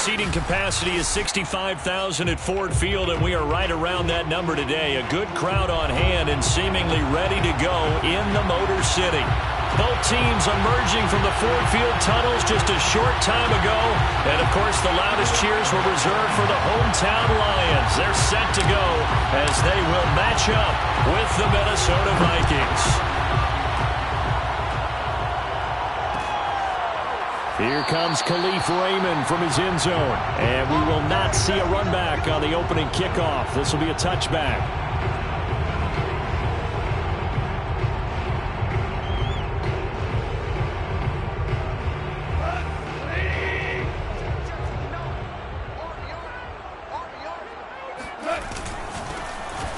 seating capacity is 65,000 at Ford Field, and we are right around that number today. A good crowd on hand and seemingly ready to go in the Motor City. Both teams emerging from the Ford Field tunnels just a short time ago. And, of course, the loudest cheers were reserved for the hometown Lions. They're set to go as they will match up with the Minnesota Vikings. Here comes Khalif Raymond from his end zone. And we will not see a run back on the opening kickoff. This will be a touchback.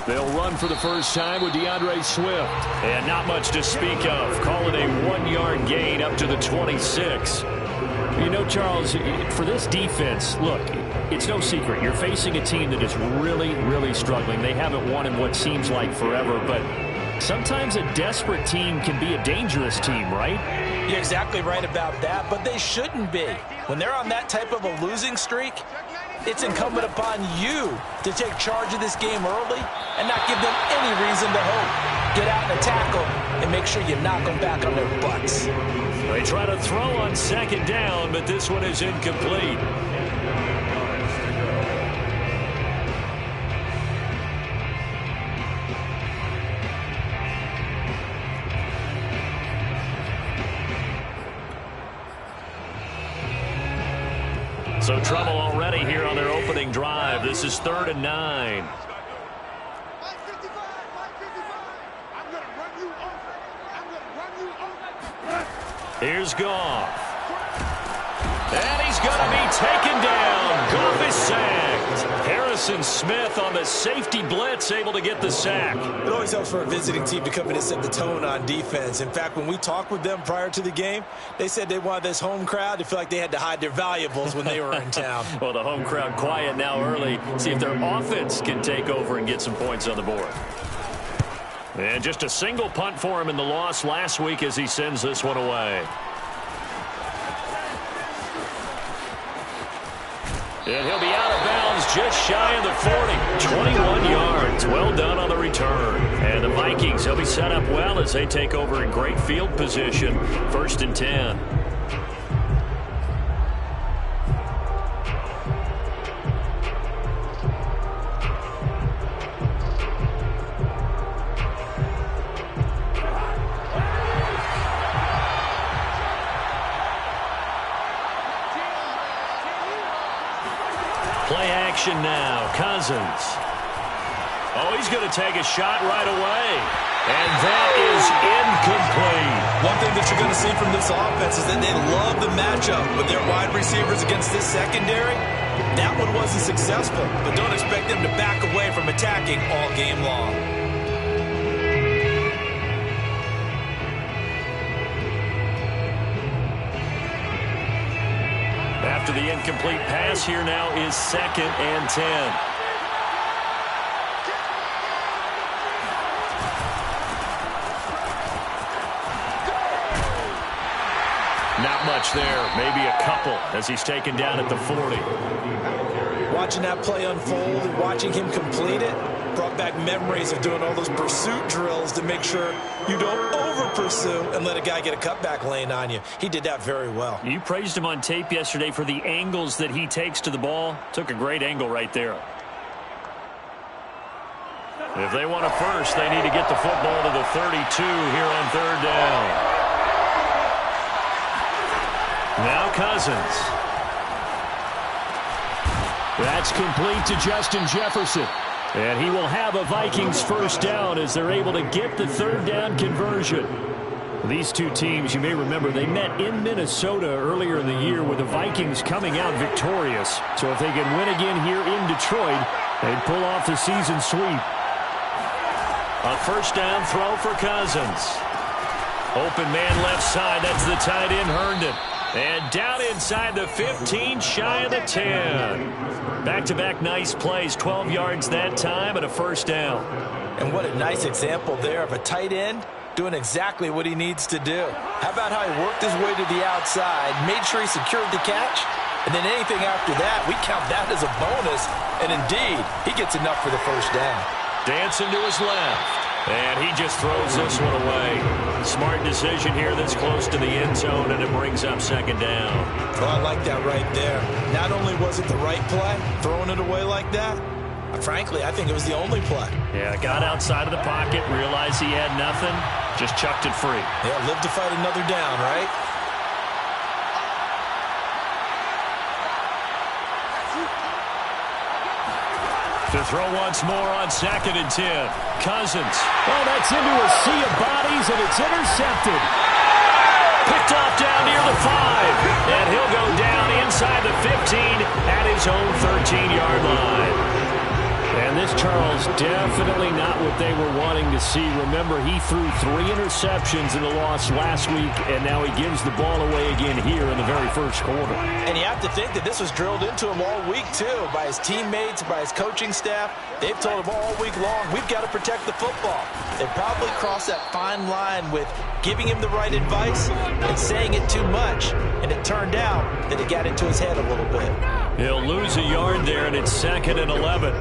They'll run for the first time with DeAndre Swift. And not much to speak of. Call it a 1-yard gain up to the 26. You know, Charles, for this defense, look, it's no secret. You're facing a team that is really, really struggling. They haven't won in what seems like forever, but sometimes a desperate team can be a dangerous team, right? You're exactly right about that, but they shouldn't be. When they're on that type of a losing streak, it's incumbent upon you to take charge of this game early and not give them any reason to hope. Get out and tackle and make sure you knock them back on their butts. They try to throw on second down, but this one is incomplete. So trouble already here on their opening drive. This is 3rd and 9. Here's Goff. And he's going to be taken down. Goff is sacked. Harrison Smith on the safety blitz, able to get the sack. It always helps for a visiting team to come in and set the tone on defense. In fact, when we talked with them prior to the game, they said they wanted this home crowd to feel like they had to hide their valuables when they were in town. Well, the home crowd quiet now early. See if their offense can take over and get some points on the board. And just a single punt for him in the loss last week as he sends this one away. And he'll be out of bounds just shy of the 40. 21 yards. Well done on the return. And the Vikings, they'll be set up well as they take over in great field position. 1st and 10. Play action now. Cousins. Oh, he's going to take a shot right away. And that is incomplete. One thing that you're going to see from this offense is that they love the matchup with their wide receivers against this secondary. That one wasn't successful, but don't expect them to back away from attacking all game long. After the incomplete pass, here now is 2nd and 10. Not much there, maybe a couple as he's taken down at the 40. Watching that play unfold and watching him complete it brought back memories of doing all those pursuit drills to make sure you don't over-pursue and let a guy get a cutback lane on you. He did that very well. You praised him on tape yesterday for the angles that he takes to the ball. Took a great angle right there. If they want a first, they need to get the football to the 32 here on 3rd down. Now Cousins. That's complete to Justin Jefferson. And he will have a Vikings first down as they're able to get the 3rd down conversion. These two teams, you may remember, they met in Minnesota earlier in the year with the Vikings coming out victorious. So if they can win again here in Detroit, they'd pull off the season sweep. A first down throw for Cousins. Open man left side. That's the tight end, Herndon. And down inside the 15, shy of the 10. Back-to-back nice plays, 12 yards that time and a first down. And what a nice example there of a tight end doing exactly what he needs to do. How about how he worked his way to the outside, made sure he secured the catch, And then anything after that, we count that as a bonus. And indeed, he gets enough for the first down. Dancing to his left. And he just throws this one away. Smart decision here this close to the end zone, and it brings up second down. Well, I like that right there. Not only was it the right play, throwing it away like that, frankly, I think it was the only play. Yeah, got outside of the pocket, realized he had nothing, just chucked it free. Yeah, live to fight another down, right? To throw once more on 2nd and 10. Cousins. Oh, that's into a sea of bodies, and it's intercepted. Picked off down near the 5. And he'll go down inside the 15 at his own 13-yard line. And this, Charles, definitely not what they were wanting to see. Remember, he threw 3 interceptions in the loss last week, and now he gives the ball away again here in the very first quarter. And you have to think that this was drilled into him all week, too, by his teammates, by his coaching staff. They've told him all week long, we've got to protect the football. They probably crossed that fine line with giving him the right advice and saying it too much. And it turned out that it got into his head a little bit. He'll lose a yard there, and it's 2nd and 11.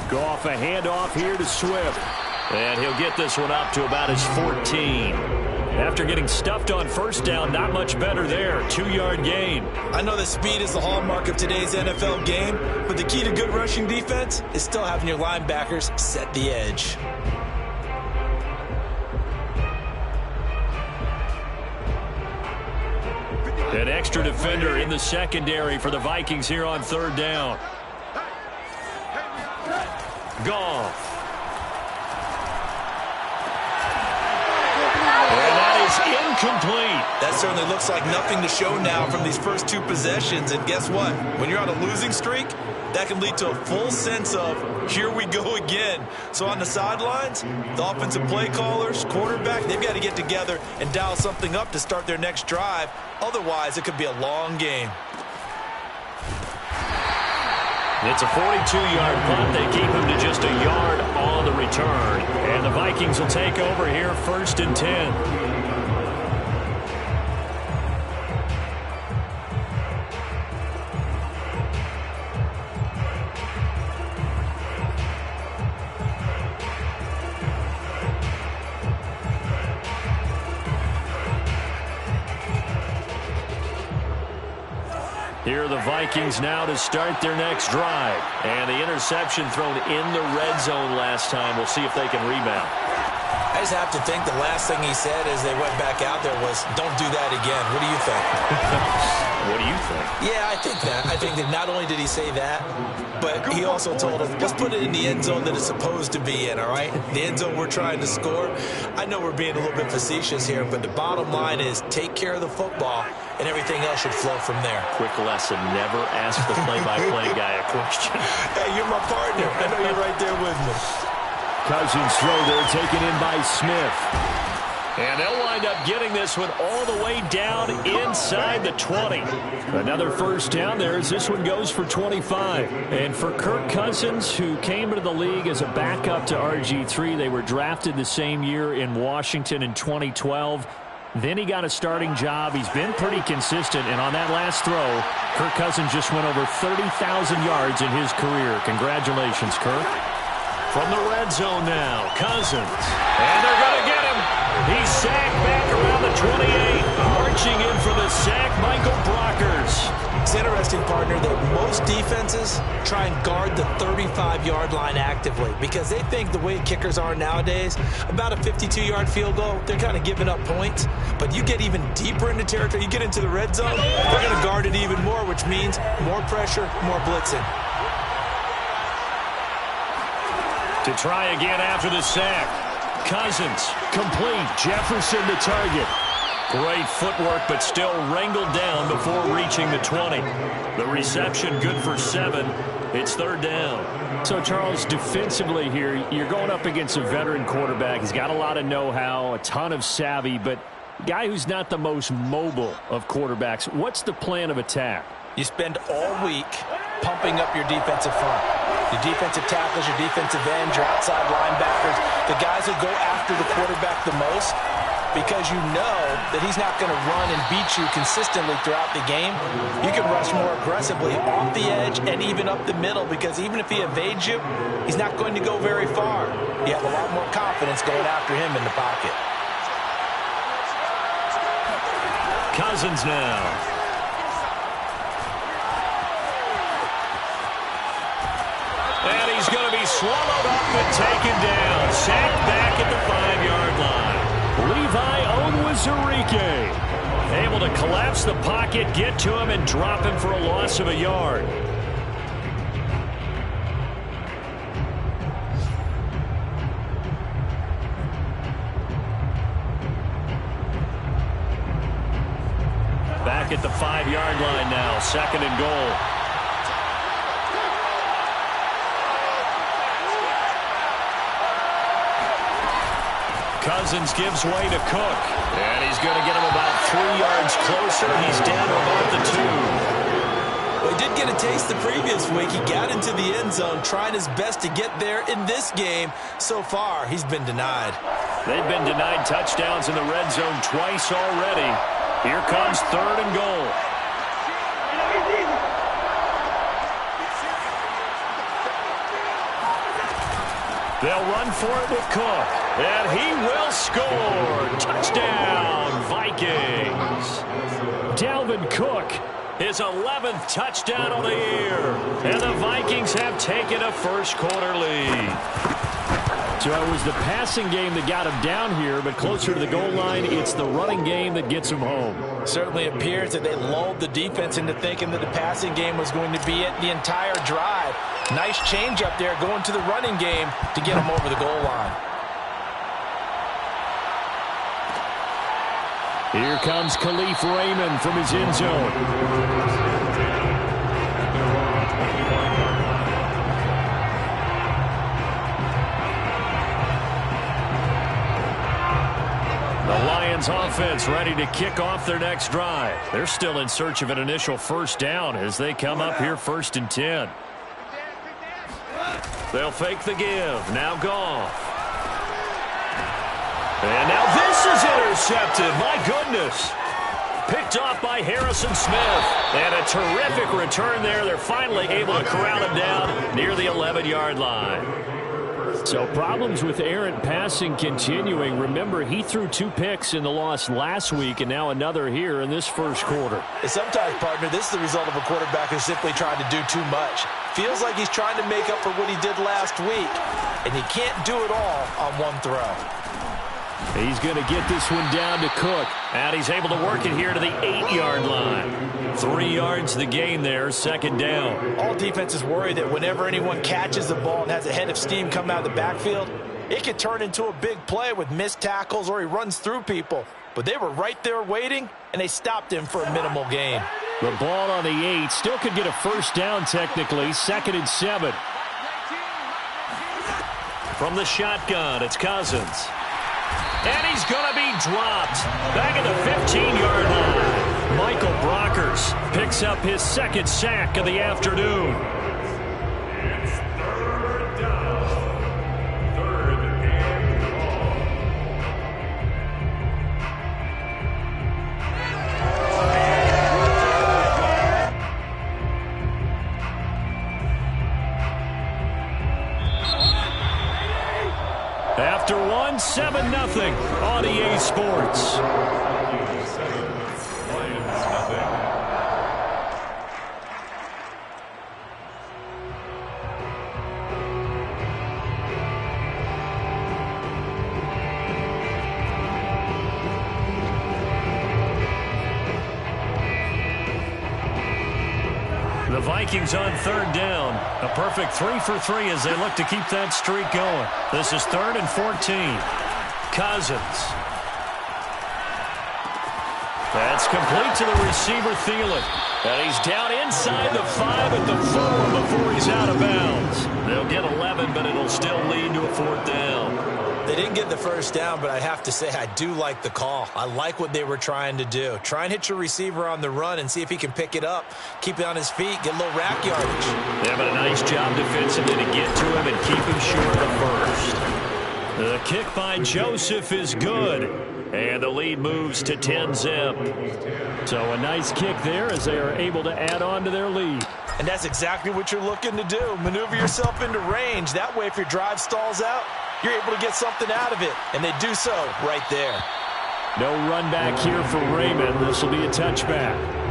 Goff, a handoff here to Swift. And he'll get this one up to about his 14. After getting stuffed on first down, not much better there. 2-yard gain. I know that speed is the hallmark of today's NFL game, but the key to good rushing defense is still having your linebackers set the edge. An extra defender in the secondary for the Vikings here on 3rd down. Goff. Incomplete. That certainly looks like nothing to show now from these first 2 possessions. And guess what? When you're on a losing streak, that can lead to a full sense of, here we go again. So on the sidelines, the offensive play callers, quarterback, they've got to get together and dial something up to start their next drive. Otherwise, it could be a long game. It's a 42-yard punt. They keep him to just a yard on the return. And the Vikings will take over here 1st and 10. Here are the Vikings now to start their next drive. And the interception thrown in the red zone last time. We'll see if they can rebound. I just have to think the last thing he said as they went back out there was, don't do that again. What do you think? What do you think? Yeah, I think that. I think that not only did he say that, but he also told us, let's put it in the end zone that it's supposed to be in, all right? The end zone we're trying to score. I know we're being a little bit facetious here, but the bottom line is take care of the football, and everything else should flow from there. Quick lesson, never ask the play-by-play guy a question. Hey, you're my partner. I know you're right there with me. Cousins throw there, taken in by Smith. And they'll wind up getting this one all the way down inside the 20. Another first down there as this one goes for 25. And for Kirk Cousins, who came into the league as a backup to RG3, they were drafted the same year in Washington in 2012. Then he got a starting job. He's been pretty consistent. And on that last throw, Kirk Cousins just went over 30,000 yards in his career. Congratulations, Kirk. From the red zone now, Cousins. And they're going to get him. He's sacked back around the 28. Marching in for the sack, Michael Brockers. It's interesting, partner, that most defenses try and guard the 35-yard line actively because they think the way kickers are nowadays, about a 52-yard field goal, they're kind of giving up points. But you get even deeper into territory, you get into the red zone, they're going to guard it even more, which means more pressure, more blitzing. To try again after the sack. Cousins, complete. Jefferson to target. Great footwork, but still wrangled down before reaching the 20. The reception good for 7. It's 3rd down. So, Charles, defensively here, you're going up against a veteran quarterback. He's got a lot of know-how, a ton of savvy, but Guy who's not the most mobile of quarterbacks. What's the plan of attack? You spend all week pumping up your defensive front. Your defensive tackles, your defensive ends, your outside linebackers, the guys who go after the quarterback the most, because you know that he's not going to run and beat you consistently throughout the game. You can rush more aggressively off the edge and even up the middle, because even if he evades you, he's not going to go very far. You have a lot more confidence going after him in the pocket. Cousins now. And he's going to be swallowed up and taken down. Sacked back at the 5-yard line. Levi Onwuzurike able to collapse the pocket, get to him, and drop him for a loss of a yard. Back at the 5-yard line now, 2nd and goal. Cousins gives way to Cook. And he's going to get him about 3 yards closer. He's down to about the 2. Well, he did get a taste the previous week. He got into the end zone, trying his best to get there in this game. So far, he's been denied. They've been denied touchdowns in the red zone twice already. Here comes 3rd and goal. They'll run for it with Cook. And he will score. Touchdown, Vikings. Dalvin Cook, his 11th touchdown of the year. And the Vikings have taken a first-quarter lead. So it was the passing game that got him down here, but closer to the goal line, it's the running game that gets him home. Certainly appears that they lulled the defense into thinking that the passing game was going to be it the entire drive. Nice change up there going to the running game to get him over the goal line. Here comes Khalif Raymond from his end zone. The Lions offense ready to kick off their next drive. They're still in search of an initial first down as they come up here 1st and 10. They'll fake the give. Now Goff. And now this is intercepted. My goodness. Picked off by Harrison Smith. And a terrific return there. They're finally able to corral him down near the 11-yard line. So problems with errant passing continuing. Remember, he threw 2 picks in the loss last week, and now another here in this first quarter. And sometimes, partner, this is the result of a quarterback who's simply trying to do too much. Feels like he's trying to make up for what he did last week, and he can't do it all on one throw. He's going to get this one down to Cook. And he's able to work it here to the 8-yard line. 3 yards the gain there, 2nd down. All defenses worry that whenever anyone catches the ball and has a head of steam come out of the backfield, it could turn into a big play with missed tackles or he runs through people. But they were right there waiting, and they stopped him for a minimal gain. The ball on the 8 still could get a first down technically, 2nd and 7. From the shotgun, it's Cousins. And he's going to be dropped back at the 15-yard line. Michael Brockers picks up his 2nd sack of the afternoon. It's 3rd down. 3rd and After one, 7-0 on EA Sports. The Vikings on 3rd down. A perfect 3 for 3 as they look to keep that streak going. This is 3rd and 14. Cousins. That's complete to the receiver, Thielen. And he's down inside the 5 at the 4 before he's out of bounds. They'll get 11, but it'll still lead to a 4th down. They didn't get the first down, but I have to say I do like the call. I like what they were trying to do. Try and hit your receiver on the run and see if he can pick it up, keep it on his feet, get a little rack yardage. They're having a nice job defensively to get to him and keep him short of first. The kick by Joseph is good, and the lead moves to 10-zip. So a nice kick there as they are able to add on to their lead. And that's exactly what you're looking to do. Maneuver yourself into range. That way, if your drive stalls out, you're able to get something out of it. And they do so right there. No run back here for Raymond. This will be a touchback.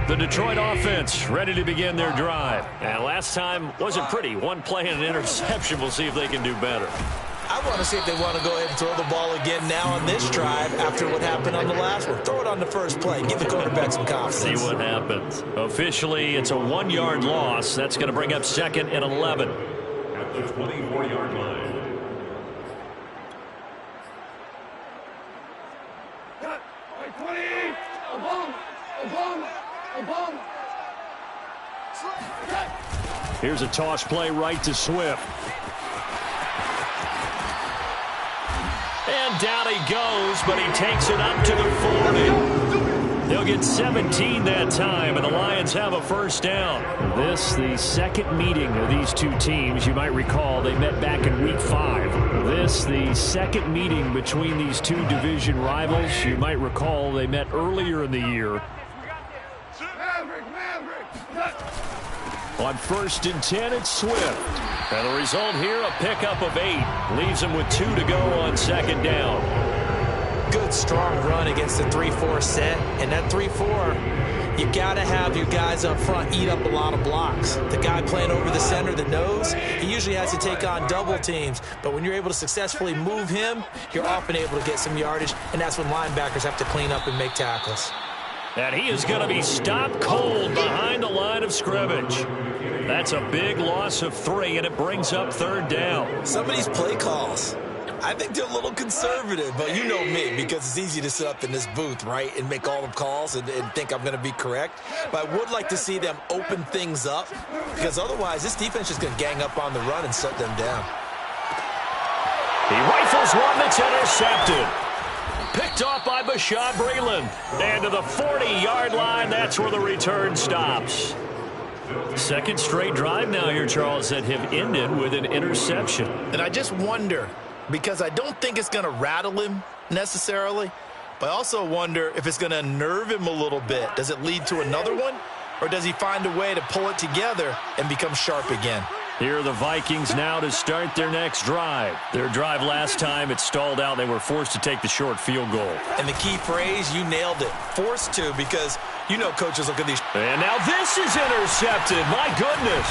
The Detroit offense ready to begin their drive. And last time wasn't pretty. One play and an interception. We'll see if they can do better. I want to see if they want to go ahead and throw the ball again now on this drive after what happened on the last one. Throw it on the first play. Give the quarterback some confidence. See what happens. Officially, it's a 1-yard loss. That's going to bring up 2nd and 11. At the 24-yard line. Here's a toss play right to Swift. And down he goes, but he takes it up to the 40. They'll get 17 that time, and the Lions have a first down. This, the second meeting of these two teams. You might recall they met back in Week 5. This, the second meeting between these two division rivals. You might recall they met earlier in the year. On 1st and 10, it's Swift. And the result here, a pickup of 8. Leaves him with 2 to go on 2nd down. Good, strong run against the 3-4 set. And that 3-4, you got to have your guys up front eat up a lot of blocks. The guy playing over the center, the nose, he usually has to take on double teams. But when you're able to successfully move him, you're often able to get some yardage. And that's when linebackers have to clean up and make tackles. And he is going to be stopped cold behind the line of scrimmage. That's a big loss of 3, and it brings up 3rd down. Some of these play calls, I think they're a little conservative, but you know me, because it's easy to sit up in this booth, right, and make all the calls and think I'm going to be correct. But I would like to see them open things up, because otherwise this defense is going to gang up on the run and shut them down. He rifles one that's intercepted. Picked off by Bashaud Breeland. And to the 40-yard line, that's where the return stops. Second straight drive now here, Charles, that have ended with an interception. And I just wonder, because I don't think it's going to rattle him necessarily, but I also wonder if it's going to unnerve him a little bit. Does it lead to another one, or does he find a way to pull it together and become sharp again? Here are the Vikings now to start their next drive. Their drive last time, it stalled out. They were forced to take the short field goal. And the key phrase, you nailed it. Forced to, because you know coaches look at these. And now this is intercepted. My goodness.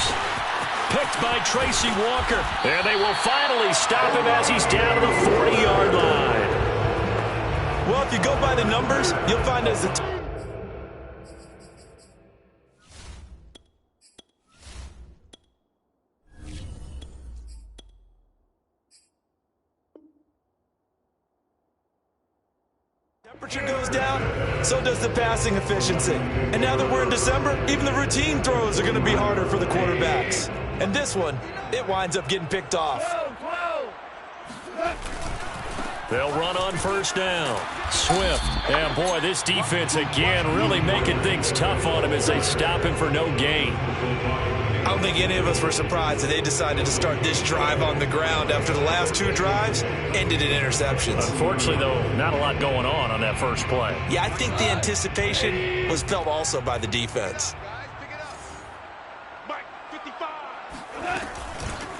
Picked by Tracy Walker. And they will finally stop him as he's down to the 40-yard line. Well, if you go by the numbers, you'll find as the temperature goes down, so does the passing efficiency. And now that we're in December, even the routine throws are going to be harder for the quarterbacks. And this one, it winds up getting picked off. They'll run on first down. Swift. And boy, this defense again really making things tough on him as they stop him for no gain. I don't think any of us were surprised that they decided to start this drive on the ground after the last 2 drives ended in interceptions. Unfortunately, though, not a lot going on that first play. Yeah, I think the anticipation was felt also by the defense.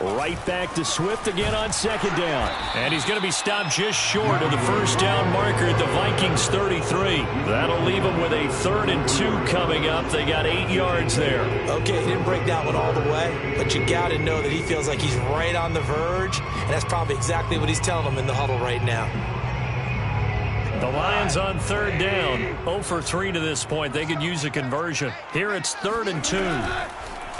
Right back to Swift again on second down. And he's going to be stopped just short of the first down marker at the Vikings 33. That'll leave him with a 3rd and 2 coming up. They got 8 yards there. Okay, he didn't break that one all the way, but you got to know that he feels like he's right on the verge, and that's probably exactly what he's telling them in the huddle right now. The Lions on 3rd down. 0 for 3 to this point. They could use a conversion. Here it's 3rd and 2.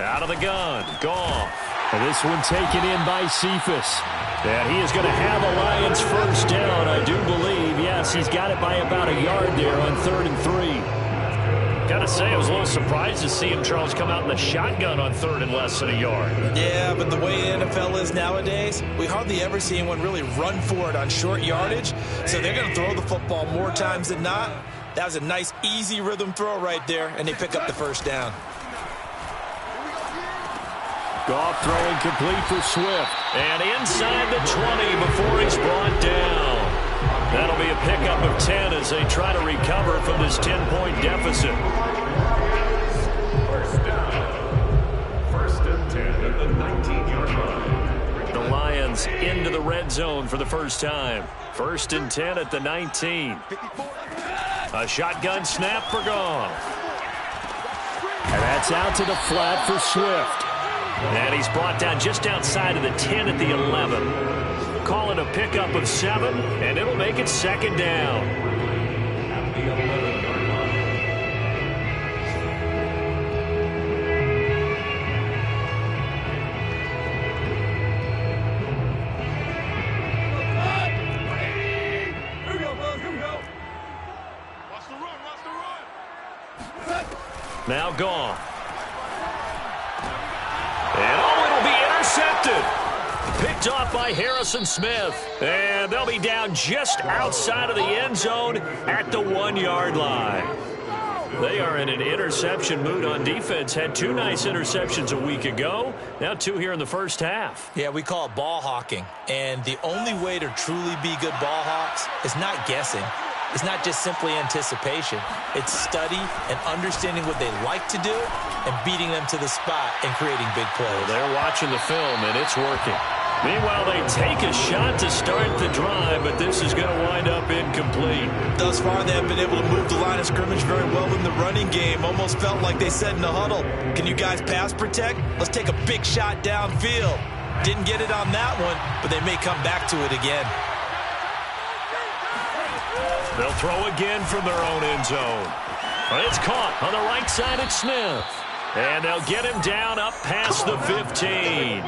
Out of the gun. Goff. And this one taken in by Cephas. And he is going to have a Lions first down, I do believe. Yes, he's got it by about a yard there on 3rd and 3. Got to say, I was a little surprised to see him, Charles, come out in the shotgun on 3rd and less than a yard. Yeah, but the way the NFL is nowadays, we hardly ever see anyone really run for it on short yardage. So they're going to throw the football more times than not. That was a nice, easy rhythm throw right there, and they pick up the first down. Goff throwing complete for Swift. And inside the 20 before he's brought down. That'll be a pickup of 10 as they try to recover from this 10-point deficit. First down. First and 10 at the 19-yard line. The Lions into the red zone for the first time. 1st and 10 at the 19. A shotgun snap for Goff. And that's out to the flat for Swift. And he's brought down just outside of the 10 at the 11. Call it a pickup of 7, and it'll make it 2nd down. At the 11-yard line. Here we go, fellas. Here we go. Watch the run. Watch the run. Now gone. And it'll be intercepted. Picked off by Harrison Smith. And they'll be down just outside of the end zone at the 1-yard line. They are in an interception mood on defense. Had 2 nice interceptions a week ago. Now 2 here in the first half. Yeah, we call it ball hawking. And the only way to truly be good ball hawks is not guessing. It's not just simply anticipation. It's study and understanding what they like to do and beating them to the spot and creating big plays. Well, they're watching the film, and it's working. Meanwhile, they take a shot to start the drive, but this is going to wind up incomplete. Thus far, they have been able to move the line of scrimmage very well in the running game. Almost felt like they said in the huddle, can you guys pass protect? Let's take a big shot downfield. Didn't get it on that one, but they may come back to it again. They'll throw again from their own end zone. But it's caught on the right side at Smith. And they'll get him down up past the 15.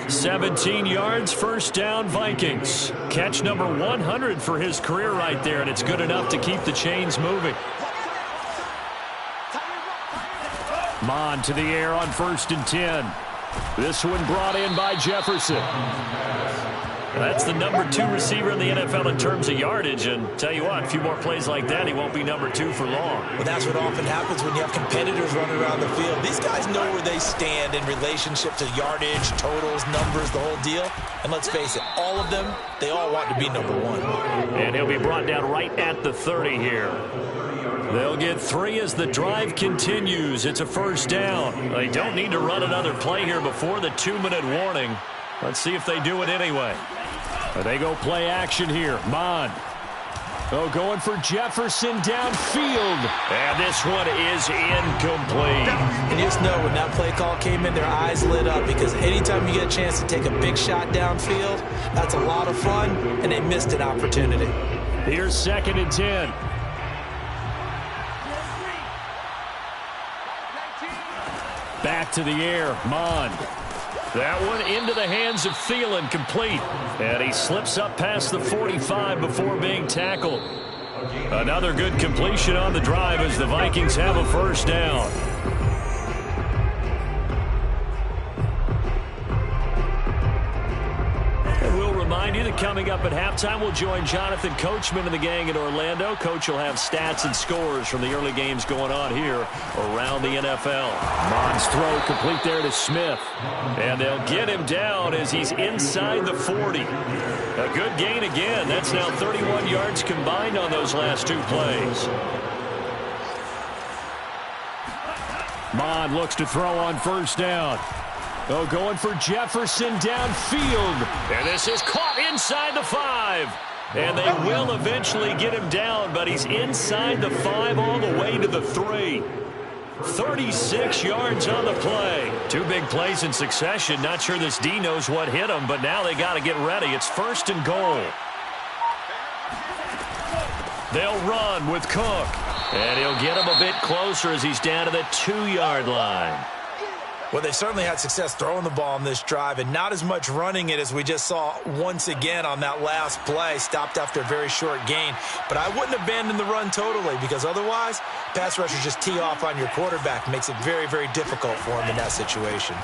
17 yards, first down, Vikings. Catch number 100 for his career right there, and it's good enough to keep the chains moving. Mon to the air on 1st and 10. This one brought in by Jefferson. That's the number 2 receiver in the NFL in terms of yardage. And tell you what, a few more plays like that, he won't be number 2 for long. Well, that's what often happens when you have competitors running around the field. These guys know where they stand in relationship to yardage, totals, numbers, the whole deal. And let's face it, all of them, they all want to be number 1. And he'll be brought down right at the 30 here. They'll get 3 as the drive continues. It's a first down. They don't need to run another play here before the 2-minute warning. Let's see if they do it anyway. They go play action here. Mon. Oh, going for Jefferson downfield. And this one is incomplete. And you just know when that play call came in, their eyes lit up because anytime you get a chance to take a big shot downfield, that's a lot of fun, and they missed an opportunity. Here's 2nd and 10. Back to the air. Mon. That one into the hands of Thielen, complete. And he slips up past the 45 before being tackled. Another good completion on the drive as the Vikings have a first down. And we'll remind you that coming up at halftime, we'll join Jonathan Coachman and the gang in Orlando. Coach will have stats and scores from the early games going on here around the NFL. Mon's throw complete there to Smith. And they'll get him down as he's inside the 40. A good gain again. That's now 31 yards combined on those last 2 plays. Mon looks to throw on first down. Oh, going for Jefferson downfield. And this is caught inside the 5. And they will eventually get him down, but he's inside the 5 all the way to the 3. 36 yards on the play. 2 big plays in succession. Not sure this D knows what hit him, but now they got to get ready. It's 1st and goal. They'll run with Cook. And he'll get him a bit closer as he's down to the 2-yard line. Well, they certainly had success throwing the ball on this drive and not as much running it as we just saw once again on that last play. Stopped after a very short gain. But I wouldn't abandon the run totally because otherwise, pass rushers just tee off on your quarterback. Makes it very, very difficult for him in that situation.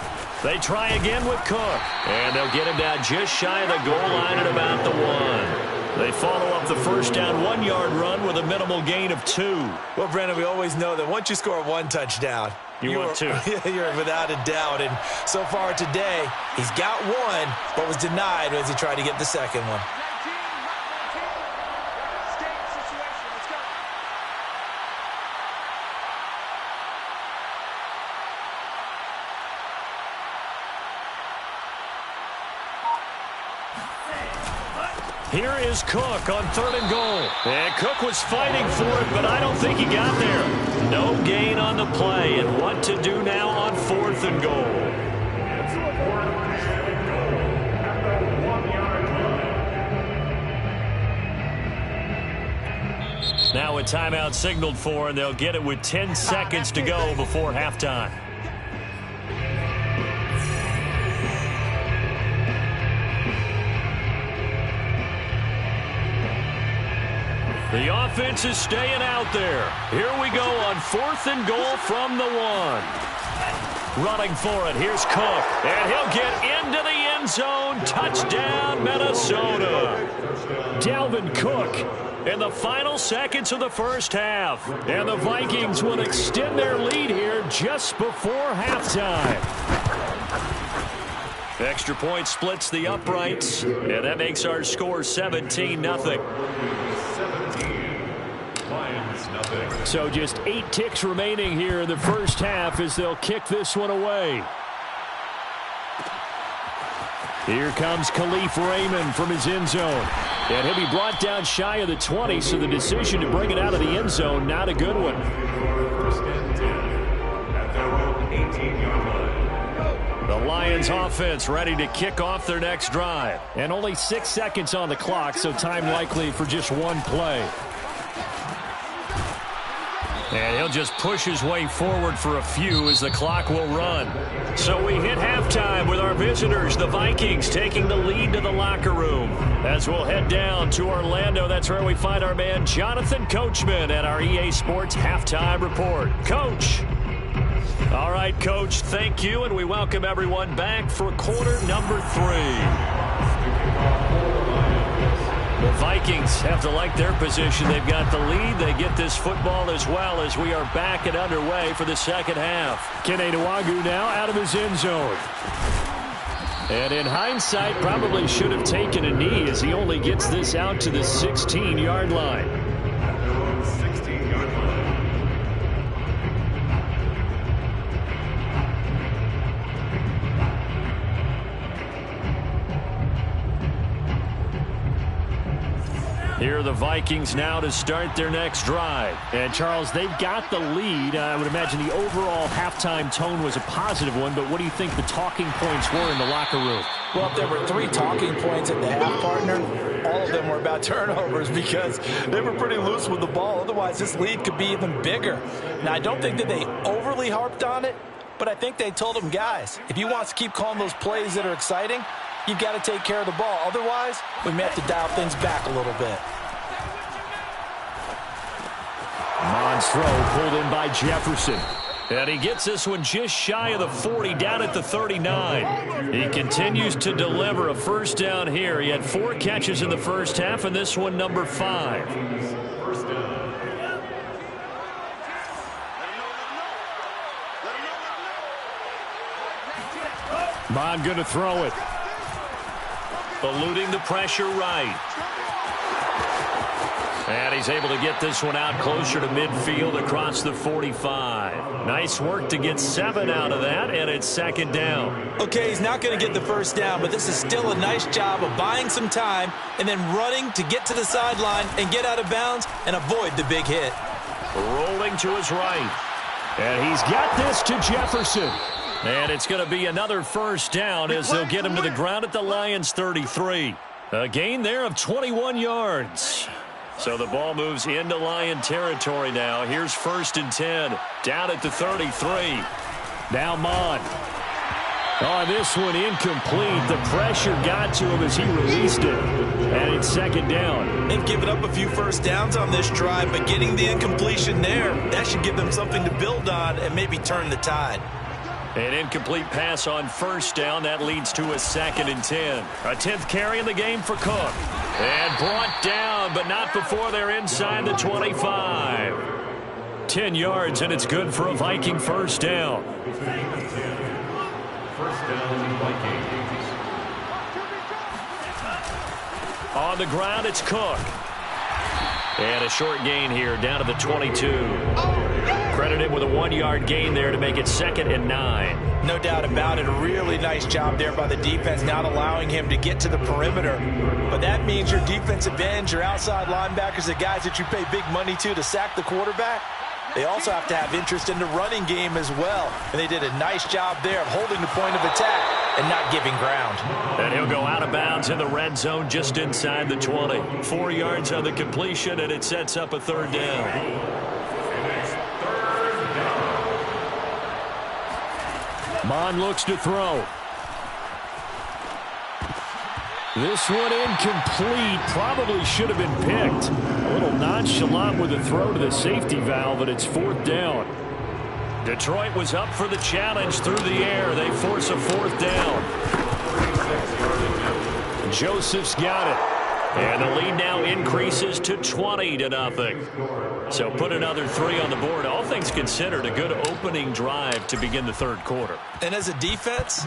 They try again with Cook. And they'll get him down just shy of the goal line at about the 1. They follow up the first down 1-yard run with a minimal gain of 2. Well, Brandon, we always know that once you score 1 touchdown, you want 2. You're without a doubt. And so far today, he's got 1, but was denied as he tried to get the second one. Here is Cook on 3rd and goal. And Cook was fighting for it, but I don't think he got there. No gain on the play, and what to do now on 4th and goal. It's 4th and goal at the 1-yard line. Now a timeout signaled for, and they'll get it with 10 seconds to go before halftime. The offense is staying out there. Here we go on 4th and goal from the 1. Running for it, here's Cook. And he'll get into the end zone. Touchdown, Minnesota. Dalvin Cook in the final seconds of the first half. And the Vikings will extend their lead here just before halftime. Extra point splits the uprights, and that makes our score 17-0. So just 8 ticks remaining here in the first half as they'll kick this one away. Here comes Khalif Raymond from his end zone. And he'll be brought down shy of the 20, so the decision to bring it out of the end zone, not a good one. 1st and 10 at their own 18-yard line. The Lions offense ready to kick off their next drive. And only 6 seconds on the clock, so time likely for just 1 play. And he'll just push his way forward for a few as the clock will run. So we hit halftime with our visitors, the Vikings, taking the lead to the locker room. As we'll head down to Orlando, that's where we find our man Jonathan Coachman at our EA Sports Halftime Report. Coach. All right, Coach, thank you, and we welcome everyone back for quarter number 3. The Vikings have to like their position. They've got the lead. They get this football as well as we are back and underway for the second half. Kene Nwagu now out of his end zone. And in hindsight, probably should have taken a knee as he only gets this out to the 16-yard line. At their own 16-yard line. Here are the Vikings now to start their next drive. And, Charles, they've got the lead. I would imagine the overall halftime tone was a positive one, but what do you think the talking points were in the locker room? Well, if there were 3 talking points at the half, partner, all of them were about turnovers because they were pretty loose with the ball. Otherwise, this lead could be even bigger. Now, I don't think that they overly harped on it, but I think they told them, guys, if you want to keep calling those plays that are exciting, you've got to take care of the ball. Otherwise, we may have to dial things back a little bit. Mond's throw pulled in by Jefferson. And he gets this one just shy of the 40, down at the 39. He continues to deliver a first down here. He had 4 catches in the first half, and this one number 5. First down. Mond going to throw it. Eluding the pressure right. And he's able to get this one out closer to midfield across the 45. Nice work to get 7 out of that, and it's second down. Okay, he's not going to get the first down, but this is still a nice job of buying some time and then running to get to the sideline and get out of bounds and avoid the big hit. Rolling to his right. And he's got this to Jefferson. And it's going to be another first down as they'll get him to the ground at the Lions' 33. A gain there of 21 yards. So the ball moves into Lion territory now. Here's 1st and 10, down at the 33. Now Mond. Oh, this one incomplete. The pressure got to him as he released it. And it's second down. They've given up a few first downs on this drive, but getting the incompletion there, that should give them something to build on and maybe turn the tide. An incomplete pass on first down. That leads to a 2nd and 10. A 10th carry in the game for Cook. And brought down, but not before they're inside the 25. 10 yards, and it's good for a Viking first down. First down, Vikings. On the ground, it's Cook. And a short gain here, down to the 22. Credit him with a 1-yard gain there to make it 2nd and 9. No doubt about it. A really nice job there by the defense, not allowing him to get to the perimeter. But that means your defensive ends, your outside linebackers, the guys that you pay big money to sack the quarterback, they also have to have interest in the running game as well. And they did a nice job there of holding the point of attack and not giving ground. And he'll go out of bounds in the red zone just inside the 20. 4 yards on the completion, and it sets up a 3rd down. Mon looks to throw. This one incomplete. Probably should have been picked. A little nonchalant with the throw to the safety valve, but it's 4th down. Detroit was up for the challenge through the air. They force a 4th down. Joseph's got it. And the lead now increases to 20-0. So put another 3 on the board. All things considered, a good opening drive to begin the 3rd quarter. And as a defense,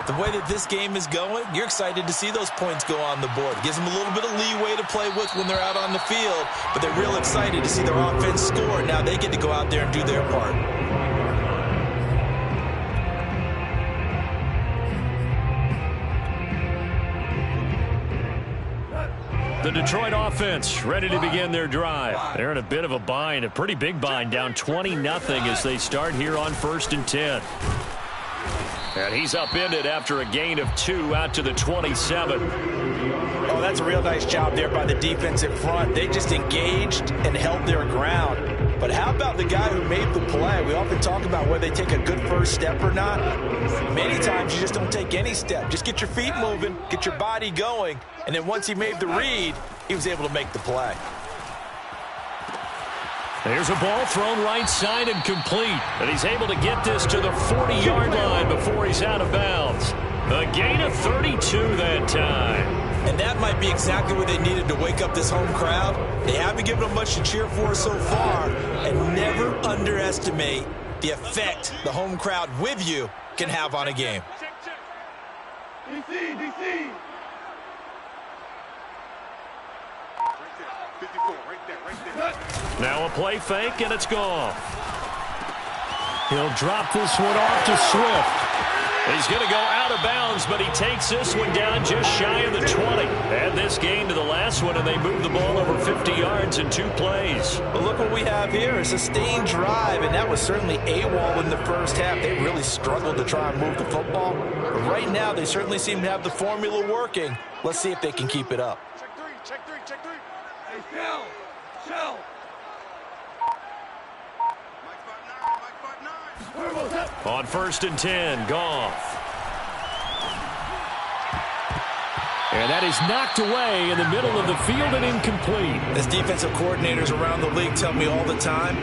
the way that this game is going, you're excited to see those points go on the board. It gives them a little bit of leeway to play with when they're out on the field, but they're real excited to see their offense score. Now they get to go out there and do their part. The Detroit offense ready to begin their drive. They're in a bit of a bind, a pretty big bind, down 20-0 as they start here on 1st and 10. And he's upended after a gain of 2 out to the 27. Oh, that's a real nice job there by the defensive front. They just engaged and held their ground. But how about the guy who made the play? We often talk about whether they take a good first step or not. Many times you just don't take any step. Just get your feet moving, get your body going, and then once he made the read, he was able to make the play. There's a ball thrown right side and complete. And he's able to get this to the 40-yard line before he's out of bounds. A gain of 32 that time. And that might be exactly what they needed to wake up this home crowd. They haven't given them much to cheer for so far. And never underestimate the effect the home crowd with you can have on a game. DC. 54, right there. Now a play fake, and it's gone. He'll drop this one off to Swift. He's going to go out of bounds, but he takes this one down just shy of the 20. Add this gain to the last one, and they move the ball over 50 yards in 2 plays. But look what we have here, a sustained drive, and that was certainly AWOL in the first half. They really struggled to try and move the football. But right now, they certainly seem to have the formula working. Let's see if they can keep it up. Check three. Hey, Shell. On 1st and 10, Goff. And that is knocked away in the middle of the field and incomplete. As defensive coordinators around the league tell me all the time,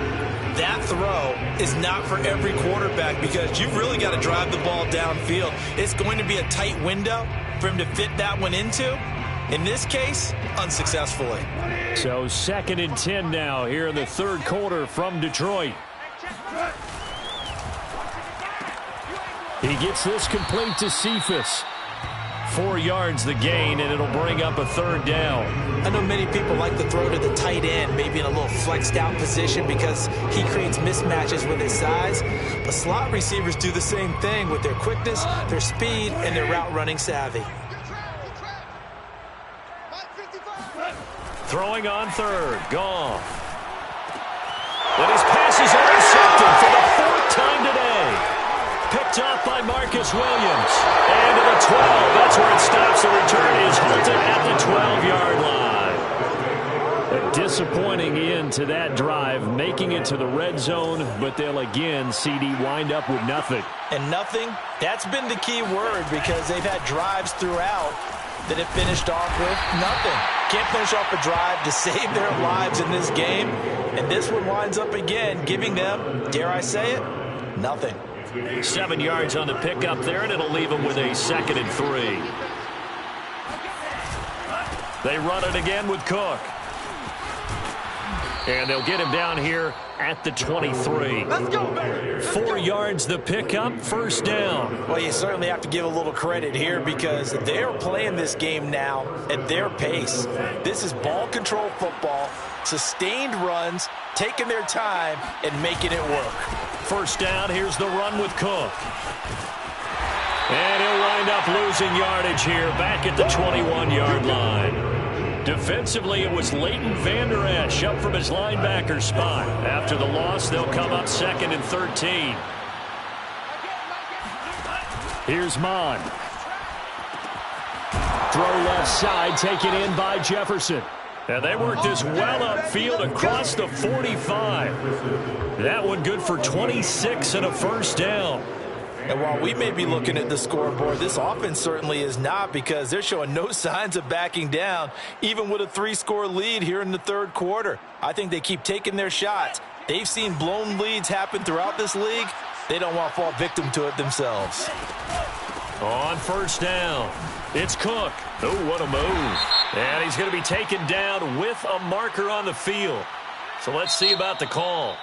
that throw is not for every quarterback because you've really got to drive the ball downfield. It's going to be a tight window for him to fit that one into. In this case, unsuccessfully. So 2nd and 10 now here in the 3rd quarter from Detroit. He gets this complete to Cephas. 4 yards the gain, and it'll bring up a 3rd down. I know many people like to throw to the tight end, maybe in a little flexed out position because he creates mismatches with his size. But slot receivers do the same thing with their quickness, their speed, and their route running savvy. Throwing on 3rd, Goff. And his pass is intercepted for the 4th time today. Picked off by Marcus Williams. And to the 12. That's where it stops. The return is halted at the 12-yard line. A disappointing end to that drive, making it to the red zone, but they'll again, CD, wind up with nothing. And nothing, that's been the key word, because they've had drives throughout that have finished off with nothing. Can't finish off a drive to save their lives in this game. And this one winds up again, giving them, dare I say it, nothing. 7 yards on the pickup there, and it'll leave them with a 2nd and 3. They run it again with Cook. And they'll get him down here at the 23. Let's go, 4 yards the pickup, 1st down. Well, you certainly have to give a little credit here because they're playing this game now at their pace. This is ball control football, sustained runs, taking their time and making it work. 1st down, here's the run with Cook. And he'll wind up losing yardage here back at the 21-yard line. Defensively, it was Leighton Vander Esch up from his linebacker spot. After the loss, they'll come up 2nd and 13. Here's Mon. Throw left side, taken in by Jefferson. And they worked this well upfield across the 45. That one good for 26 and a 1st down. And while we may be looking at the scoreboard, this offense certainly is not, because they're showing no signs of backing down, even with a 3-score lead here in the 3rd quarter. I think they keep taking their shots. They've seen blown leads happen throughout this league. They don't want to fall victim to it themselves. On 1st down, it's Cook. Oh, what a move. And he's going to be taken down with a marker on the field. So let's see about the call.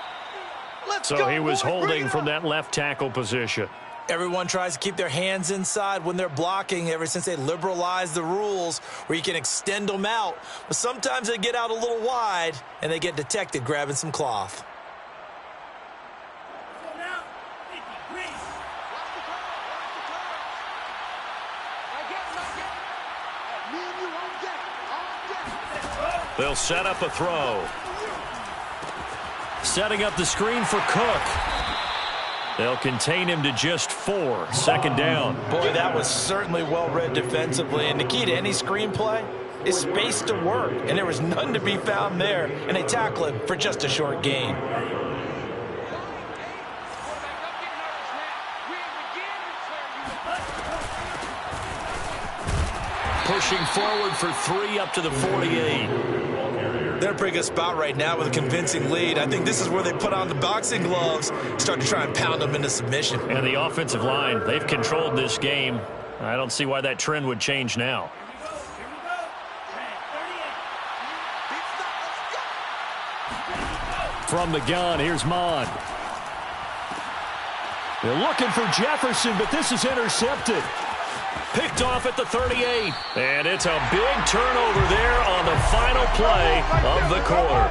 So he was holding from that left tackle position. Everyone tries to keep their hands inside when they're blocking ever since they liberalized the rules where you can extend them out. But sometimes they get out a little wide and they get detected grabbing some cloth. They'll set up a throw. Setting up the screen for Cook. They'll contain him to just 4. 2nd down. Boy, that was certainly well read defensively. And the key to any screenplay is space to work. And there was none to be found there. And they tackle him for just a short gain. Pushing forward for 3 up to the 48. They're in a pretty good spot right now with a convincing lead. I think this is where they put on the boxing gloves, start to try and pound them into submission. And the offensive line, they've controlled this game. I don't see why that trend would change now. From the gun, here's Mon. They're looking for Jefferson, but this is intercepted. Picked off at the 38. And it's a big turnover there on the final play of the quarter.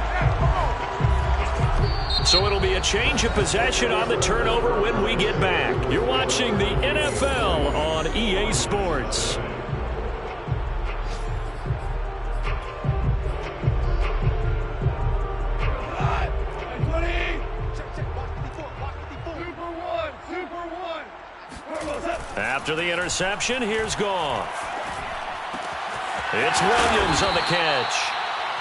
So it'll be a change of possession on the turnover when we get back. You're watching the NFL on EA Sports. After the interception, here's Goff. It's Williams on the catch.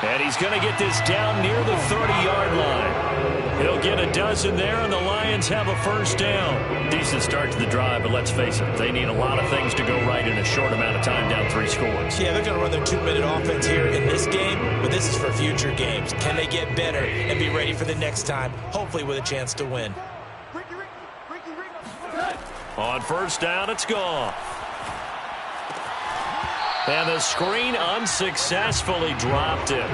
And he's going to get this down near the 30-yard line. He'll get a dozen there, and the Lions have a 1st down. Decent start to the drive, but let's face it, they need a lot of things to go right in a short amount of time, down 3 scores. Yeah, they're going to run their 2-minute offense here in this game, but this is for future games. Can they get better and be ready for the next time, hopefully with a chance to win? On 1st down, it's Goff. And the screen unsuccessfully dropped it.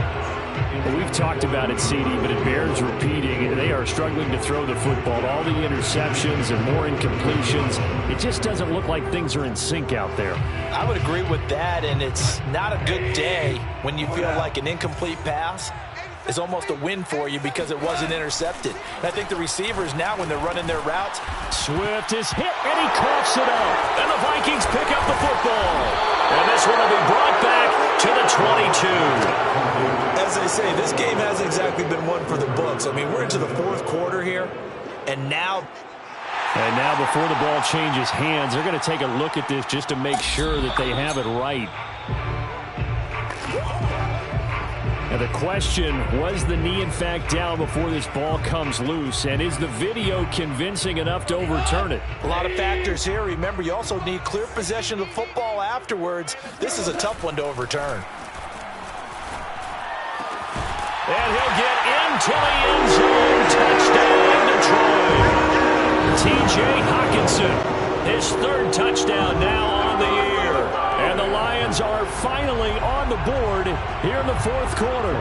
We've talked about it, CD, but it bears repeating. They are struggling to throw the football. All the interceptions and more incompletions. It just doesn't look like things are in sync out there. I would agree with that, and it's not a good day when you feel like an incomplete pass is almost a win for you because it wasn't intercepted. And I think the receivers now, when they're running their routes, Swift is hit, and he coughs it up. And the Vikings pick up the football. And this one will be brought back to the 22. As they say, this game hasn't exactly been one for the books. I mean, we're into the 4th quarter here, and now before the ball changes hands, they're going to take a look at this just to make sure that they have it right. And the question, was the knee in fact down before this ball comes loose? And is the video convincing enough to overturn it? A lot of factors here. Remember, you also need clear possession of the football afterwards. This is a tough one to overturn. And he'll get into the end zone. Touchdown, Detroit. T.J. Hockenson, his third touchdown now on the year. And the Lions are finally on the board here in the fourth quarter.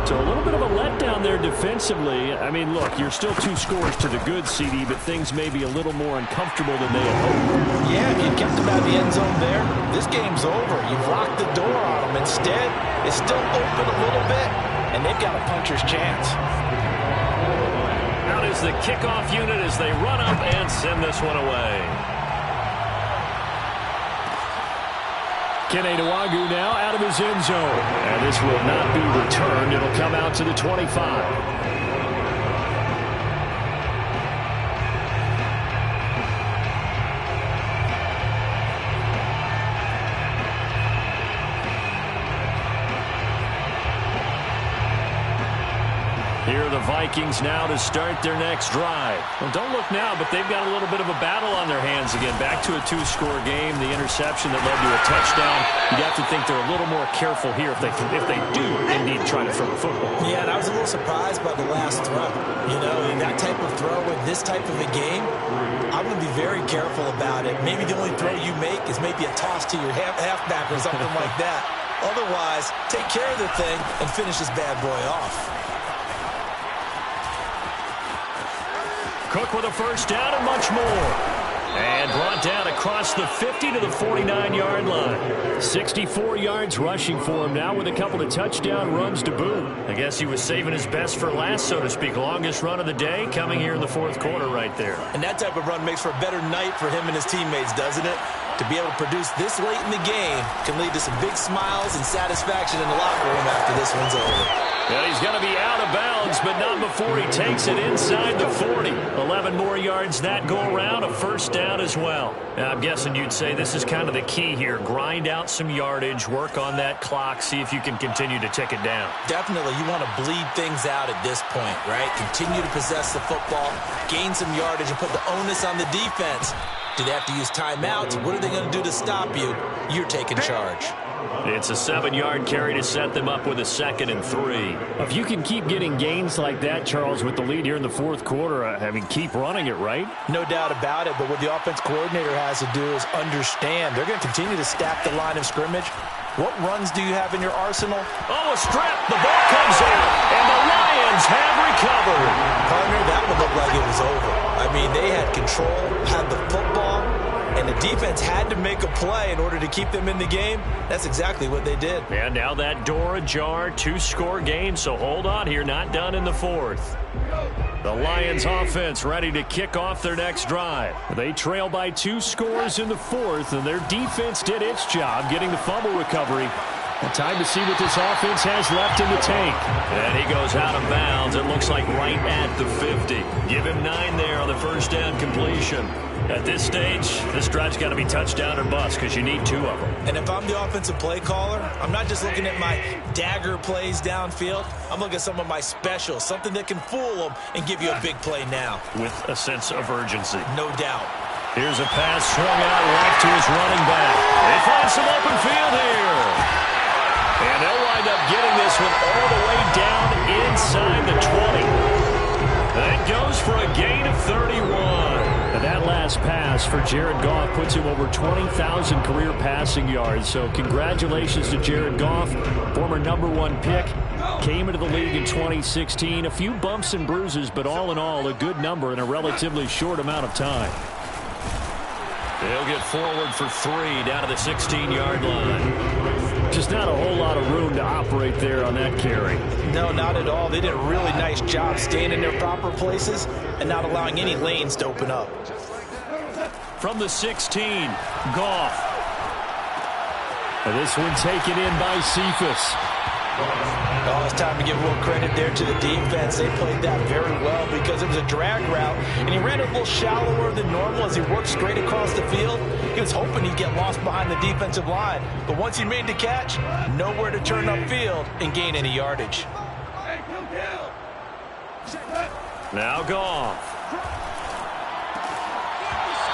So a little bit of a letdown there defensively. I mean, look, you're still 2 scores to the good, CD, but things may be a little more uncomfortable than they had hoped. Yeah, if you kept them out of the end zone there, this game's over. You've locked the door on them. Instead, it's still open a little bit, and they've got a puncher's chance. Out is the kickoff unit as they run up and send this one away. Kene Nwangwu now out of his end zone. And this will not be returned. It'll come out to the 25. Here are the Vikings now to start their next drive. Well, don't look now, but they've got a little bit of a battle on their hands again. Back to a 2-score game. The interception that led to a touchdown. You'd have to think they're a little more careful here if they do indeed try to throw a football. Yeah, and I was a little surprised by the last throw. You know, in that type of throw in this type of a game, I'm going to be very careful about it. Maybe the only throw you make is maybe a toss to your halfback or something like that. Otherwise, take care of the thing and finish this bad boy off. Cook with a first down and much more. And brought down across the 50 to the 49-yard line. 64 yards rushing for him now with a couple of touchdown runs to boot. I guess he was saving his best for last, so to speak. Longest run of the day coming here in the fourth quarter right there. And that type of run makes for a better night for him and his teammates, doesn't it? To be able to produce this late in the game can lead to some big smiles and satisfaction in the locker room after this one's over. Well, he's going to be out of bounds, but not before he takes it inside the 40. 11 more yards that go around, a first down as well. Now, I'm guessing you'd say this is kind of the key here. Grind out some yardage, work on that clock, see if you can continue to tick it down. Definitely, you want to bleed things out at this point, right? Continue to possess the football, gain some yardage, and put the onus on the defense. Do they have to use timeouts? What are they going to do to stop you? You're taking charge. It's a 7-yard carry to set them up with a 2nd and 3. If you can keep getting gains like that, Charles, with the lead here in the fourth quarter, I mean, keep running it, right? No doubt about it, but what the offense coordinator has to do is understand. They're going to continue to stack the line of scrimmage. What runs do you have in your arsenal? Oh, a strip. The ball comes out, and the Lions have recovered. Partner, that would look like it was over. I mean, they had control, had the football, and the defense had to make a play in order to keep them in the game. That's exactly what they did. And now that door ajar, 2-score game, so hold on here, not done in the fourth. The Lions offense ready to kick off their next drive. They trail by 2 scores in the fourth, and their defense did its job getting the fumble recovery. Well, time to see what this offense has left in the tank. And he goes out of bounds. It looks like right at the 50. Give him 9 there on the first down completion. At this stage, this drive's got to be touchdown or bust because you need 2 of them. And if I'm the offensive play caller, I'm not just looking at my dagger plays downfield. I'm looking at some of my specials, something that can fool them and give you a big play now. With a sense of urgency. No doubt. Here's a pass swung out left to his running back. They find some open field here. And they'll wind up getting this one all the way down inside the 20. That goes for a gain of 31. And that last pass for Jared Goff puts him over 20,000 career passing yards. So congratulations to Jared Goff, former #1 pick. Came into the league in 2016. A few bumps and bruises, but all in all, a good number in a relatively short amount of time. They'll get forward for 3 down to the 16-yard line. Just not a whole lot of room to operate there on that carry. No, not at all. They did a really nice job staying in their proper places and not allowing any lanes to open up. From the 16, Goff. And this one taken in by Cephas. Oh, it's time to give a little credit there to the defense. They played that very well because it was a drag route, and he ran it a little shallower than normal as he worked straight across the field. He was hoping he'd get lost behind the defensive line, but once he made the catch, nowhere to turn upfield and gain any yardage. Now Goff.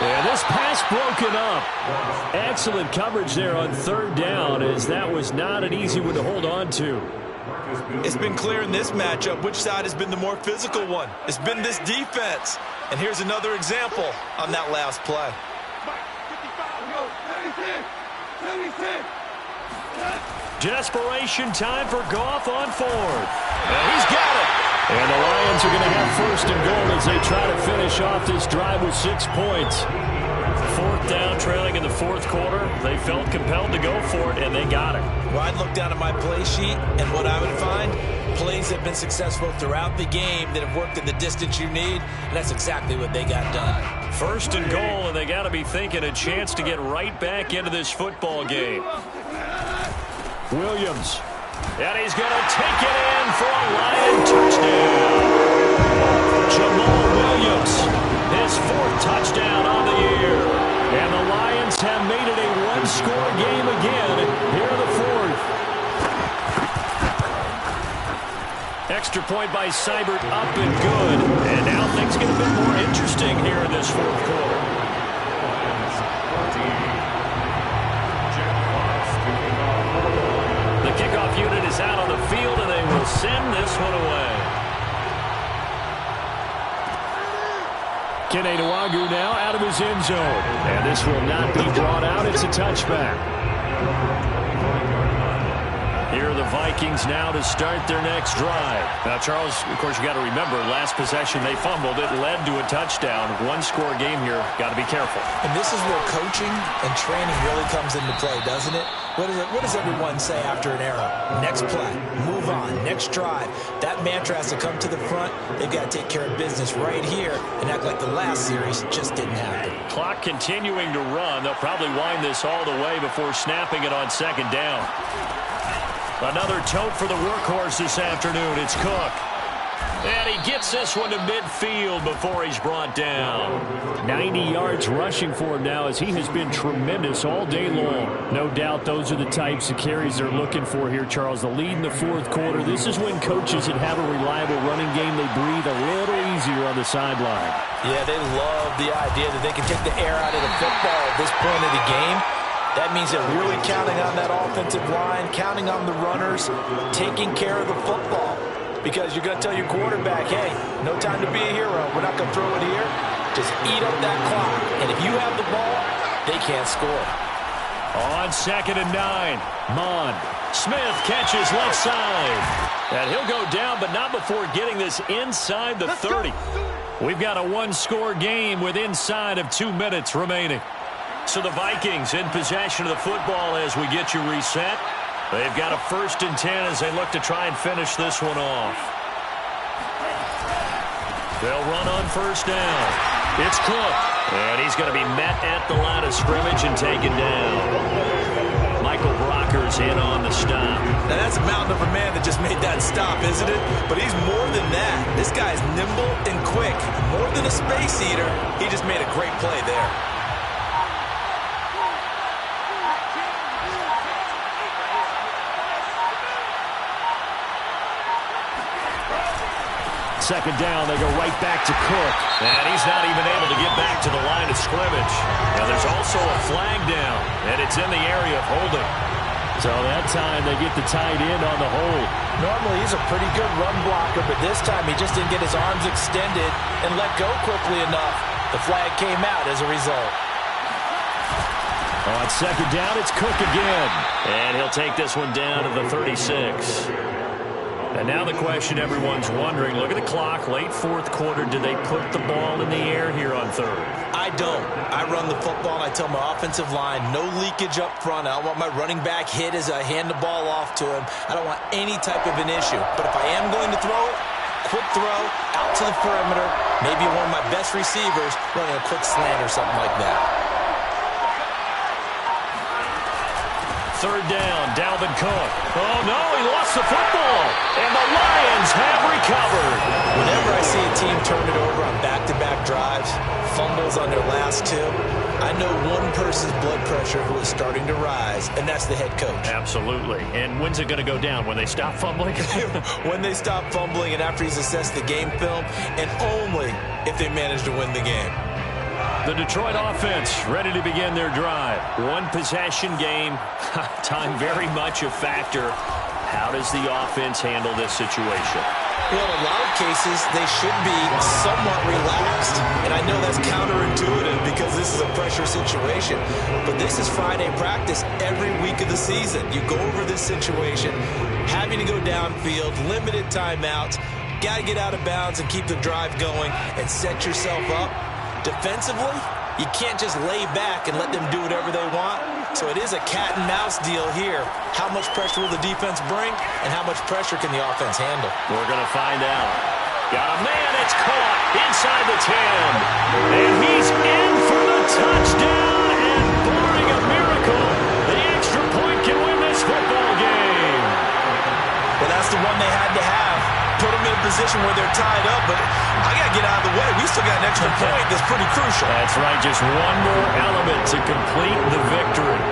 And this pass broken up. Excellent coverage there on third down, as that was not an easy one to hold on to. It's been clear in this matchup which side has been the more physical one. It's been this defense. And here's another example on that last play. Desperation time for Goff on fourth. And he's got it. And the Lions are going to have first and goal as they try to finish off this drive with 6 points. Fourth down, trailing in the fourth quarter. They felt compelled to go for it, and they got it. Well, I'd look down at my play sheet, and what I would find, plays have been successful throughout the game that have worked in the distance you need, and that's exactly what they got done. First and goal, and they got to be thinking a chance to get right back into this football game. Williams. And he's going to take it in for a Lion touchdown. Jamal Williams, his fourth touchdown on the year. And the Lions have made it a one-score game again here in the fourth. Extra point by Seibert, up and good. And now things get a bit more interesting here in this fourth quarter. The kickoff unit is out on the field, and they will send this one away. Kene Nwangwu now out of his end zone. And this will not be brought out. It's a touchback. Here are the Vikings now to start their next drive. Now, Charles, of course, you got to remember, last possession they fumbled. It led to a touchdown. One-score game here. Got to be careful. And this is where coaching and training really comes into play, doesn't it? What does everyone say after an error? Next play, move on, next drive. That mantra has to come to the front. They've got to take care of business right here and act like the last series just didn't happen. Clock continuing to run. They'll probably wind this all the way before snapping it on second down. Another tote for the workhorse this afternoon. It's Cook. And he gets this one to midfield before he's brought down. 90 yards rushing for him now, as he has been tremendous all day long. No doubt those are the types of carries they're looking for here, Charles. The lead in the fourth quarter. This is when coaches that have a reliable running game, they breathe a little easier on the sideline. Yeah, they love the idea that they can take the air out of the football at this point of the game. That means they're really counting on that offensive line, counting on the runners, taking care of the football. Because you're going to tell your quarterback, hey, no time to be a hero. We're not going to throw it here. Just eat up that clock. And if you have the ball, they can't score. On 2nd and 9, Mond. Smith catches left side. And he'll go down, but not before getting this inside the 30. We've got a one-score game with inside of 2 minutes remaining. So the Vikings in possession of the football as we get you reset. They've got a 1st and 10 as they look to try and finish this one off. They'll run on 1st down. It's Cook. And he's going to be met at the line of scrimmage and taken down. Michael Brocker's in on the stop. Now that's a mountain of a man that just made that stop, isn't it? But he's more than that. This guy's nimble and quick. More than a space eater. He just made a great play there. Second down, they go right back to Cook. And he's not even able to get back to the line of scrimmage. And there's also a flag down, and it's in the area of holding. So that time they get the tight end on the hold. Normally he's a pretty good run blocker, but this time he just didn't get his arms extended and let go quickly enough. The flag came out as a result. On second down, it's Cook again. And he'll take this one down to the 36. And now the question everyone's wondering, look at the clock, late fourth quarter, do they put the ball in the air here on third? I don't. I run the football and I tell my offensive line, no leakage up front. I don't want my running back hit as I hand the ball off to him. I don't want any type of an issue. But if I am going to throw it, quick throw, out to the perimeter, maybe one of my best receivers running a quick slant or something like that. third down. Dalvin Cook. Oh, no, he lost the football. And the Lions have recovered. Whenever I see a team turn it over on back-to-back drives, fumbles on their last two, I know one person's blood pressure who is starting to rise, and that's the head coach. Absolutely. And when's it going to go down? When they stop fumbling? When they stop fumbling and after he's assessed the game film, and only if they manage to win the game. The Detroit offense ready to begin their drive. One possession game. Time very much a factor. How does the offense handle this situation? Well, in a lot of cases, they should be somewhat relaxed. And I know that's counterintuitive because this is a pressure situation. But this is Friday practice every week of the season. You go over this situation, having to go downfield, limited timeouts, got to get out of bounds and keep the drive going and set yourself up. Defensively, you can't just lay back and let them do whatever they want. So it is a cat and mouse deal here. How much pressure will the defense bring, and how much pressure can the offense handle? We're going to find out. Got a man, it's caught inside the 10. And he's in for the touchdown. And barring a miracle, the extra point can win this football game. Well, that's the one they had to have. Put them in a position where they're tied up, but I got to get out of the way. We still got an extra point that's pretty crucial. That's right, just one more element to complete the victory.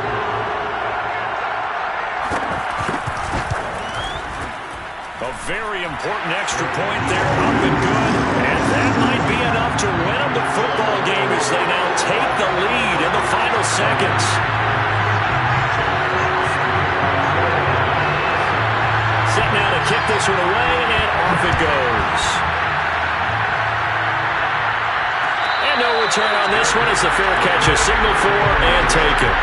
A very important extra point there, up and good. And that might be enough to win them the football game as they now take the lead in the final seconds. Set now to kick this one away, and off it goes. And no return on this one as the fair catch is signaled for and taken.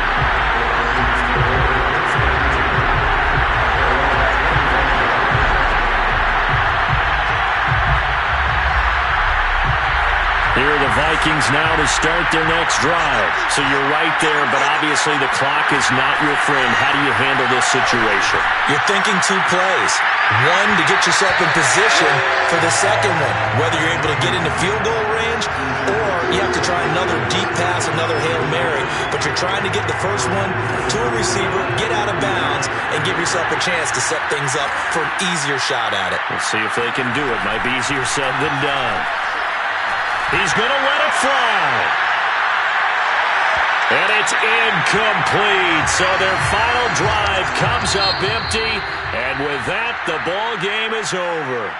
Here are the Vikings now to start their next drive. So you're right there, but obviously the clock is not your friend. How do you handle this situation? You're thinking two plays. One, to get yourself in position for the second one, whether you're able to get into field goal range or you have to try another deep pass, another Hail Mary. But you're trying to get the first one to a receiver, get out of bounds, and give yourself a chance to set things up for an easier shot at it. We'll see if they can do it. Might be easier said than done. He's going to let it fly. And it's incomplete. So their final drive comes up empty. And with that, the ball game is over.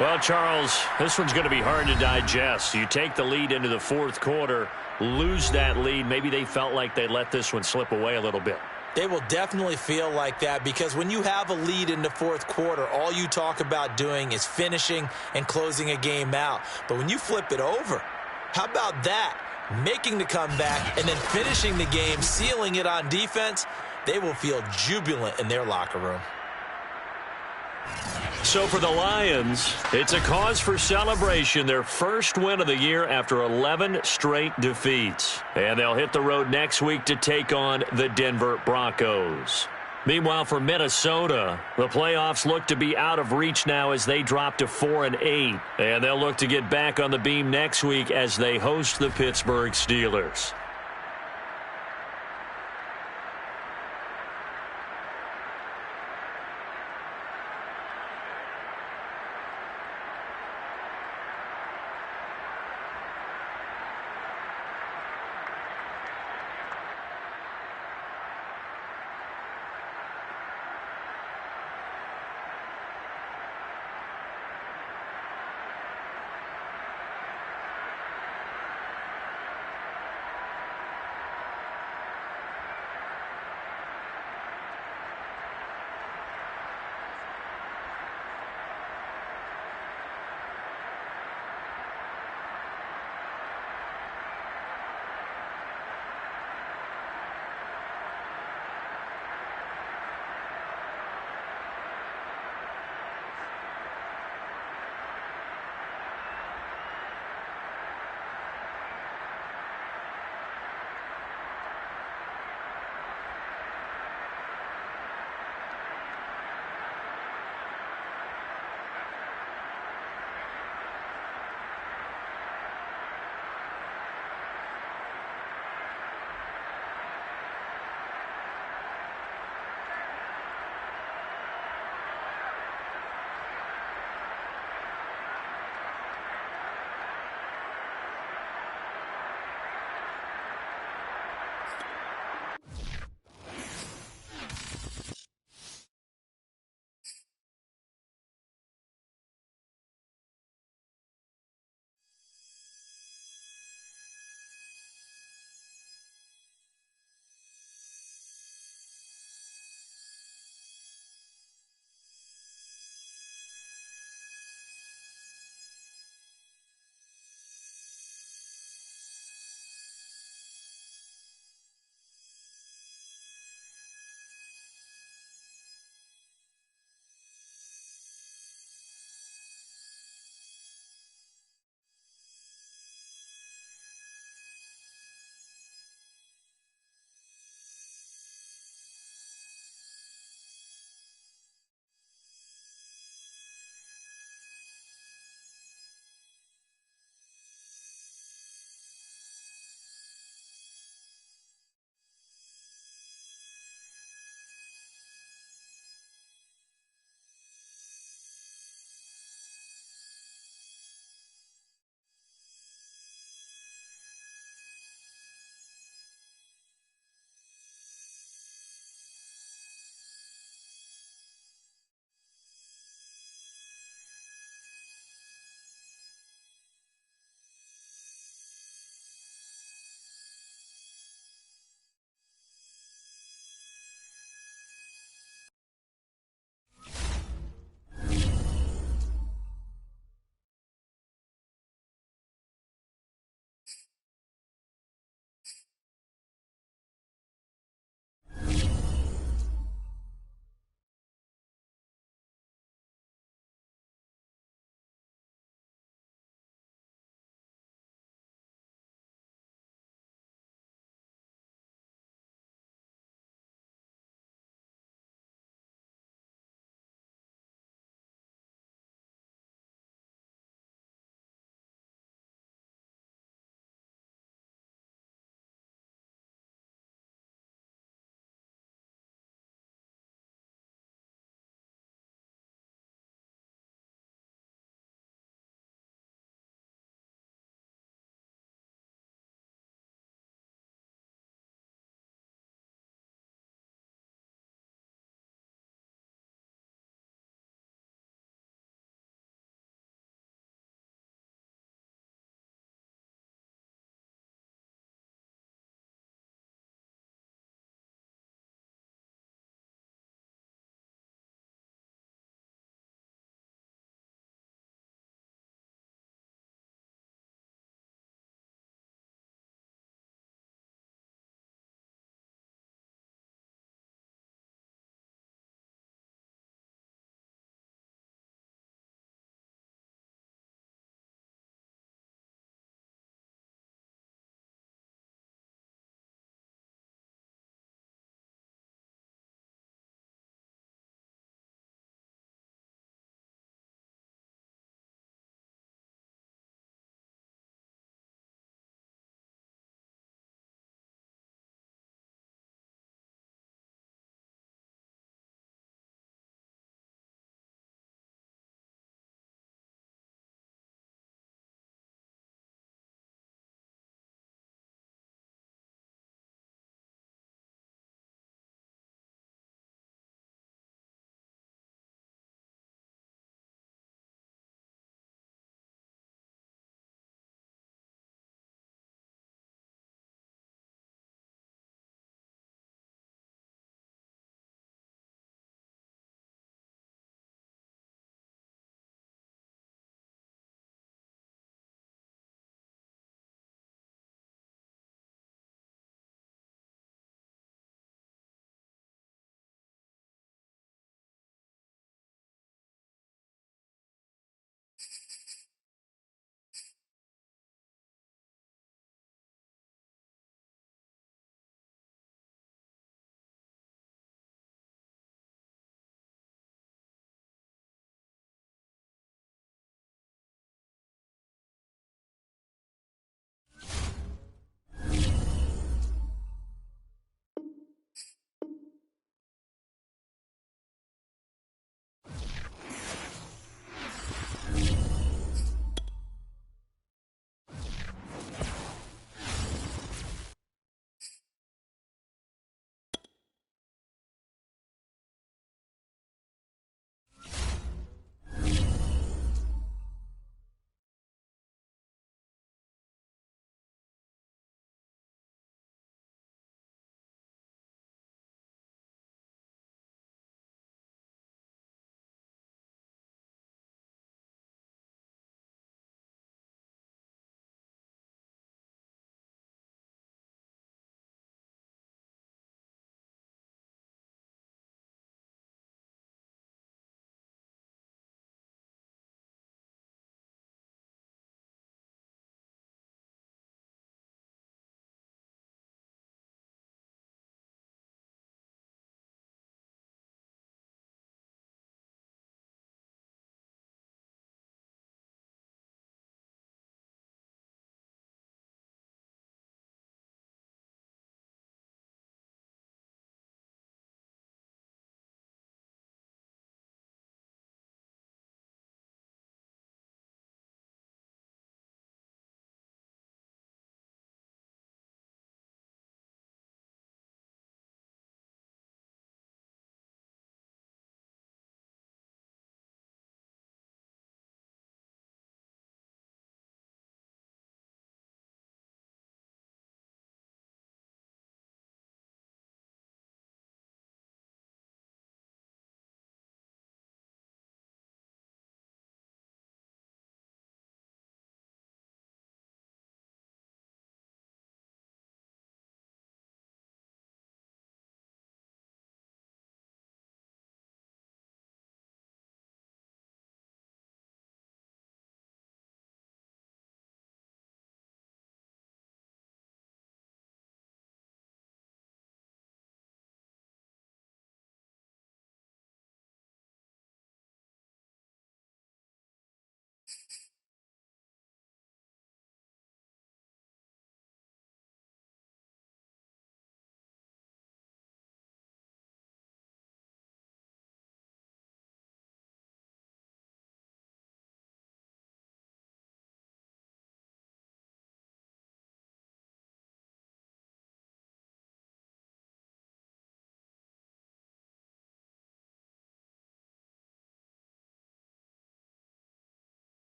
Well, Charles, this one's going to be hard to digest. You take the lead into the fourth quarter, lose that lead. Maybe they felt like they let this one slip away a little bit. They will definitely feel like that because when you have a lead in the fourth quarter, all you talk about doing is finishing and closing a game out. But when you flip it over, how about that? Making the comeback and then finishing the game, sealing it on defense, they will feel jubilant in their locker room. So for the Lions, it's a cause for celebration, their first win of the year after 11 straight defeats. And they'll hit the road next week to take on the Denver Broncos. Meanwhile, for Minnesota, the playoffs look to be out of reach now as they drop to 4-8. And they'll look to get back on the beam next week as they host the Pittsburgh Steelers.